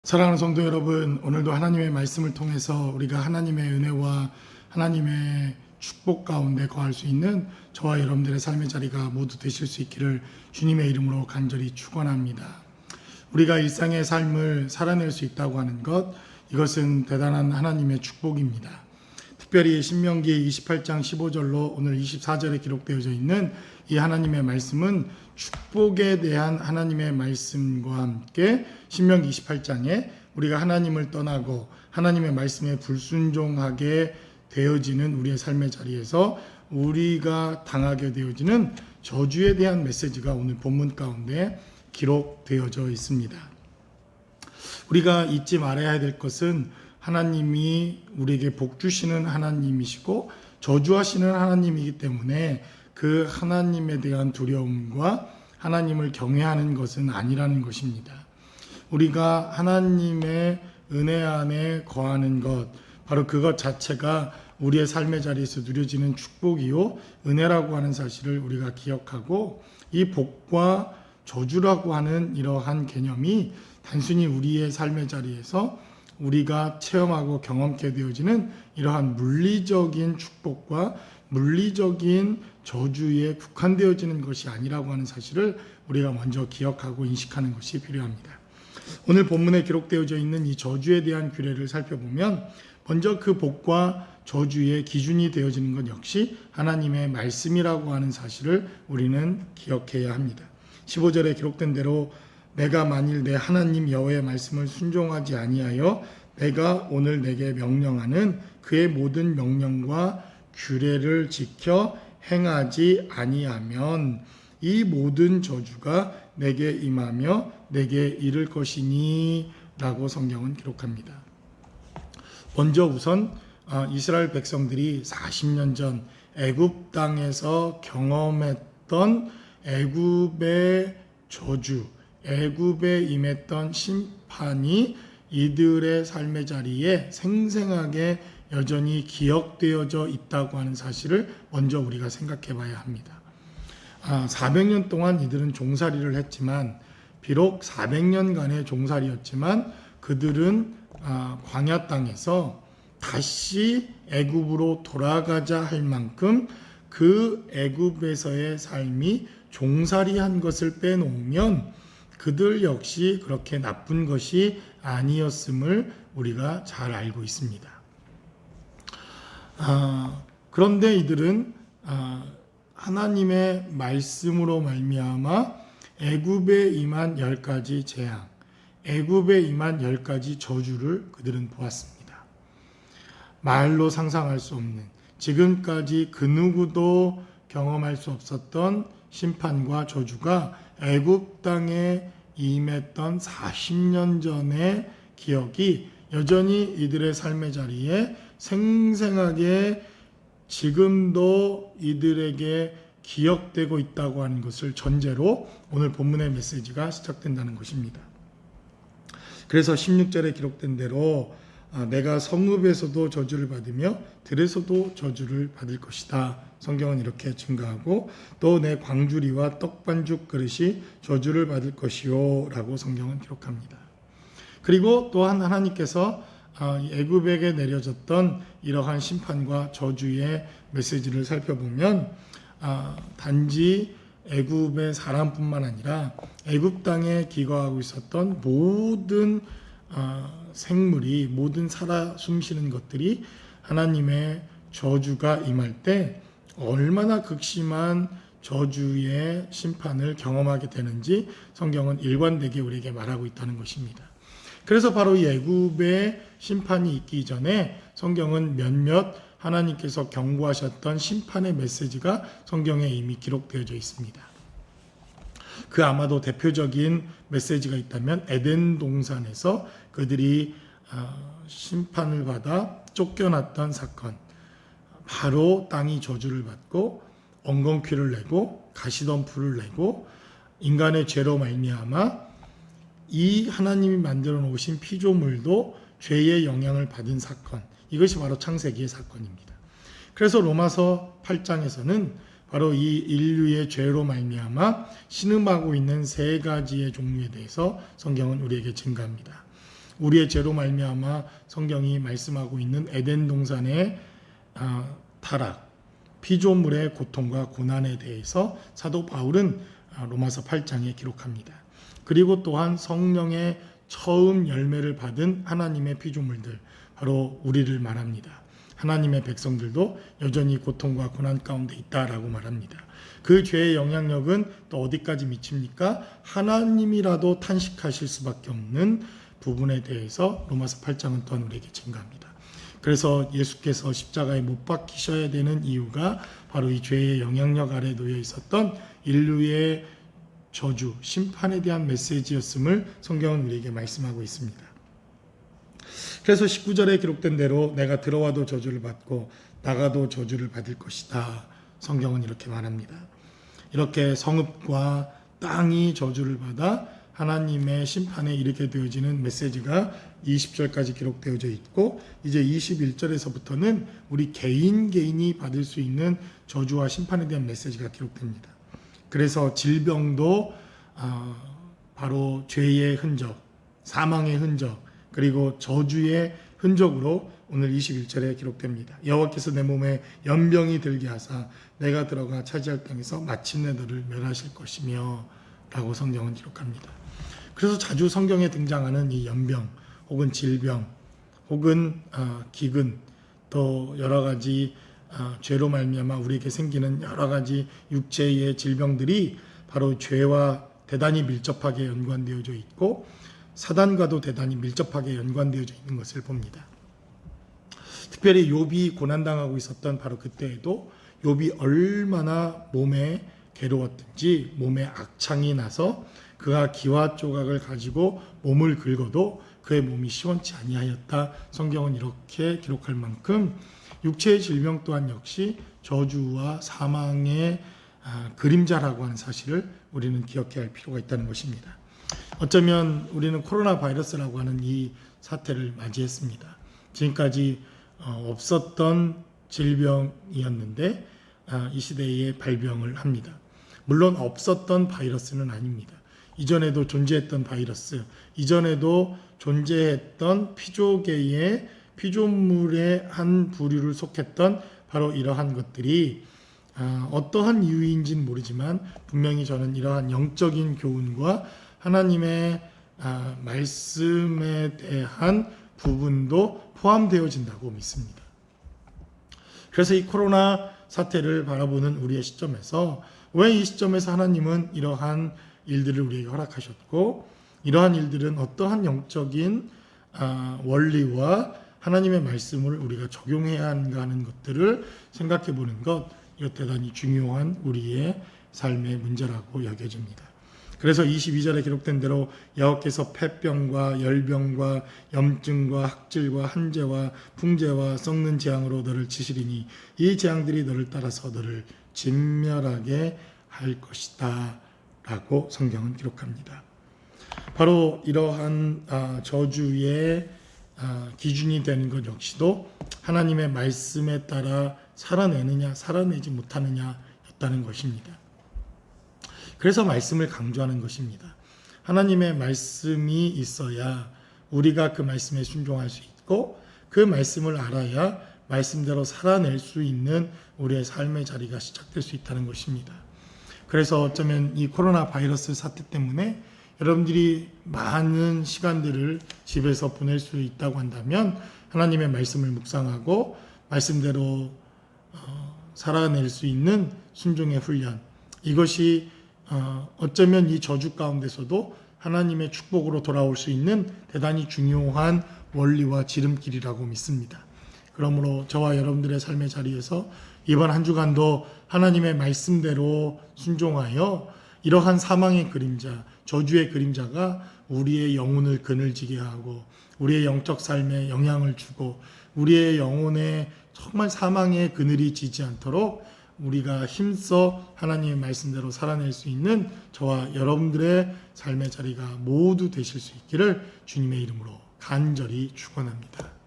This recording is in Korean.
사랑하는 성도 여러분, 오늘도 하나님의 말씀을 통해서 우리가 하나님의 은혜와 하나님의 축복 가운데 거할 수 있는 저와 여러분들의 삶의 자리가 모두 되실 수 있기를 주님의 이름으로 간절히 축원합니다. 우리가 일상의 삶을 살아낼 수 있다고 하는 것, 이것은 대단한 하나님의 축복입니다. 특별히 신명기 28장 15절로 오늘 24절에 기록되어져 있는 이 하나님의 말씀은 축복에 대한 하나님의 말씀과 함께 신명기 28장에 우리가 하나님을 떠나고 하나님의 말씀에 불순종하게 되어지는 우리의 삶의 자리에서 우리가 당하게 되어지는 저주에 대한 메시지가 오늘 본문 가운데 기록되어져 있습니다. 우리가 잊지 말아야 될 것은 하나님이 우리에게 복 주시는 하나님이시고 저주하시는 하나님이기 때문에 그 하나님에 대한 두려움과 하나님을 경외하는 것은 아니라는 것입니다. 우리가 하나님의 은혜 안에 거하는 것, 바로 그것 자체가 우리의 삶의 자리에서 누려지는 축복이요 은혜라고 하는 사실을 우리가 기억하고, 이 복과 저주라고 하는 이러한 개념이 단순히 우리의 삶의 자리에서 우리가 체험하고 경험케 되어지는 이러한 물리적인 축복과 물리적인 저주에 국한되어지는 것이 아니라고 하는 사실을 우리가 먼저 기억하고 인식하는 것이 필요합니다. 오늘 본문에 기록되어져 있는 이 저주에 대한 규례를 살펴보면 먼저 그 복과 저주의 기준이 되어지는 것 역시 하나님의 말씀이라고 하는 사실을 우리는 기억해야 합니다. 15절에 기록된 대로 내가 만일 내 하나님 여호와의 말씀을 순종하지 아니하여 내가 오늘 내게 명령하는 그의 모든 명령과 규례를 지켜 행하지 아니하면 이 모든 저주가 내게 임하며 내게 이를 것이니 라고 성경은 기록합니다. 먼저 우선 이스라엘 백성들이 40년 전 애굽 땅에서 경험했던 애굽의 저주, 애굽에 임했던 심판이 이들의 삶의 자리에 생생하게 여전히 기억되어져 있다고 하는 사실을 먼저 우리가 생각해 봐야 합니다. 400년 동안 이들은 종살이를 했지만, 비록 400년간의 종살이였지만 그들은 광야 땅에서 다시 애굽으로 돌아가자 할 만큼 그 애굽에서의 삶이 종살이한 것을 빼놓으면 그들 역시 그렇게 나쁜 것이 아니었음을 우리가 잘 알고 있습니다. 그런데 이들은 하나님의 말씀으로 말미암아 애굽에 임한 10가지 재앙, 애굽에 임한 10가지 저주를 그들은 보았습니다. 말로 상상할 수 없는, 지금까지 그 누구도 경험할 수 없었던 심판과 저주가 애굽 땅에 임했던 40년 전의 기억이 여전히 이들의 삶의 자리에 생생하게 지금도 이들에게 기억되고 있다고 하는 것을 전제로 오늘 본문의 메시지가 시작된다는 것입니다. 그래서 16절에 기록된 대로 내가 성읍에서도 저주를 받으며 들에서도 저주를 받을 것이다. 성경은 이렇게 증가하고, 또 내 광주리와 떡반죽 그릇이 저주를 받을 것이요 라고 성경은 기록합니다. 그리고 또한 하나님께서 애굽에게 내려졌던 이러한 심판과 저주의 메시지를 살펴보면 단지 애굽의 사람뿐만 아니라 애굽 땅에 기거하고 있었던 모든 생물이, 모든 살아 숨쉬는 것들이 하나님의 저주가 임할 때 얼마나 극심한 저주의 심판을 경험하게 되는지 성경은 일관되게 우리에게 말하고 있다는 것입니다. 그래서 바로 이 애굽의 심판이 있기 전에 성경은 몇몇 하나님께서 경고하셨던 심판의 메시지가 성경에 이미 기록되어져 있습니다. 그 아마도 대표적인 메시지가 있다면 에덴 동산에서 그들이 심판을 받아 쫓겨났던 사건, 바로 땅이 저주를 받고 엉겅퀴를 내고 가시덤불을 내고 인간의 죄로 말미암아 이 하나님이 만들어 놓으신 피조물도 죄의 영향을 받은 사건, 이것이 바로 창세기의 사건입니다. 그래서 로마서 8장에서는 바로 이 인류의 죄로 말미암아 신음하고 있는 세 가지의 종류에 대해서 성경은 우리에게 증가합니다. 우리의 죄로 말미암아 성경이 말씀하고 있는 에덴 동산의 타락, 피조물의 고통과 고난에 대해서 사도 바울은 로마서 8장에 기록합니다. 그리고 또한 성령의 처음 열매를 받은 하나님의 피조물들, 바로 우리를 말합니다. 하나님의 백성들도 여전히 고통과 고난 가운데 있다라고 말합니다. 그 죄의 영향력은 또 어디까지 미칩니까? 하나님이라도 탄식하실 수밖에 없는 부분에 대해서 로마서 8장은 또한 우리에게 증가합니다. 그래서 예수께서 십자가에 못 박히셔야 되는 이유가 바로 이 죄의 영향력 아래 놓여 있었던 인류의 저주, 심판에 대한 메시지였음을 성경은 우리에게 말씀하고 있습니다. 그래서 19절에 기록된 대로 내가 들어와도 저주를 받고 나가도 저주를 받을 것이다. 성경은 이렇게 말합니다. 이렇게 성읍과 땅이 저주를 받아 하나님의 심판에 이르게 되어지는 메시지가 20절까지 기록되어져 있고, 이제 21절에서부터는 우리 개인이 받을 수 있는 저주와 심판에 대한 메시지가 기록됩니다. 그래서 질병도 바로 죄의 흔적, 사망의 흔적, 그리고 저주의 흔적으로 오늘 21절에 기록됩니다. 여호와께서 내 몸에 연병이 들게 하사 내가 들어가 차지할 땅에서 마침내 너를 멸하실 것이며 라고 성경은 기록합니다. 그래서 자주 성경에 등장하는 이 연병 혹은 질병 혹은 기근, 또 여러 가지 죄로 말미암아 우리에게 생기는 여러 가지 육체의 질병들이 바로 죄와 대단히 밀접하게 연관되어져 있고 사단과도 대단히 밀접하게 연관되어져 있는 것을 봅니다. 특별히 욥이 고난당하고 있었던 바로 그때에도 욥이 얼마나 몸에 괴로웠든지 몸에 악창이 나서 그가 기와 조각을 가지고 몸을 긁어도 그의 몸이 시원치 아니하였다. 성경은 이렇게 기록할 만큼 육체의 질병 또한 역시 저주와 사망의 그림자라고 하는 사실을 우리는 기억해야 할 필요가 있다는 것입니다. 어쩌면 우리는 코로나 바이러스라고 하는 이 사태를 맞이했습니다. 지금까지 없었던 질병이었는데 이 시대에 발병을 합니다. 물론 없었던 바이러스는 아닙니다. 이전에도 존재했던 바이러스, 이전에도 존재했던 피조계의 피조물의 한 부류를 속했던 바로 이러한 것들이 어떠한 이유인지는 모르지만 분명히 저는 이러한 영적인 교훈과 하나님의 말씀에 대한 부분도 포함되어진다고 믿습니다. 그래서 이 코로나 사태를 바라보는 우리의 시점에서 왜 이 시점에서 하나님은 이러한 일들을 우리에게 허락하셨고 이러한 일들은 어떠한 영적인 원리와 하나님의 말씀을 우리가 적용해야 하는가 하는 것들을 생각해 보는 것, 이것 대단히 중요한 우리의 삶의 문제라고 여겨집니다. 그래서 22절에 기록된 대로 여호와께서 폐병과 열병과 염증과 학질과 한재와 풍재와 썩는 재앙으로 너를 치시리니 이 재앙들이 너를 따라서 너를 진멸하게 할 것이다 라고 성경은 기록합니다. 바로 이러한 저주의 기준이 되는 것 역시도 하나님의 말씀에 따라 살아내느냐 살아내지 못하느냐였다는 것입니다. 그래서 말씀을 강조하는 것입니다. 하나님의 말씀이 있어야 우리가 그 말씀에 순종할 수 있고 그 말씀을 알아야 말씀대로 살아낼 수 있는 우리의 삶의 자리가 시작될 수 있다는 것입니다. 그래서 어쩌면 이 코로나 바이러스 사태 때문에 여러분들이 많은 시간들을 집에서 보낼 수 있다고 한다면 하나님의 말씀을 묵상하고 말씀대로 살아낼 수 있는 순종의 훈련, 이것이 어쩌면 이 저주 가운데서도 하나님의 축복으로 돌아올 수 있는 대단히 중요한 원리와 지름길이라고 믿습니다. 그러므로 저와 여러분들의 삶의 자리에서 이번 한 주간도 하나님의 말씀대로 순종하여 이러한 사망의 그림자, 저주의 그림자가 우리의 영혼을 그늘지게 하고 우리의 영적 삶에 영향을 주고 우리의 영혼에 정말 사망의 그늘이 지지 않도록 우리가 힘써 하나님의 말씀대로 살아낼 수 있는 저와 여러분들의 삶의 자리가 모두 되실 수 있기를 주님의 이름으로 간절히 축원합니다.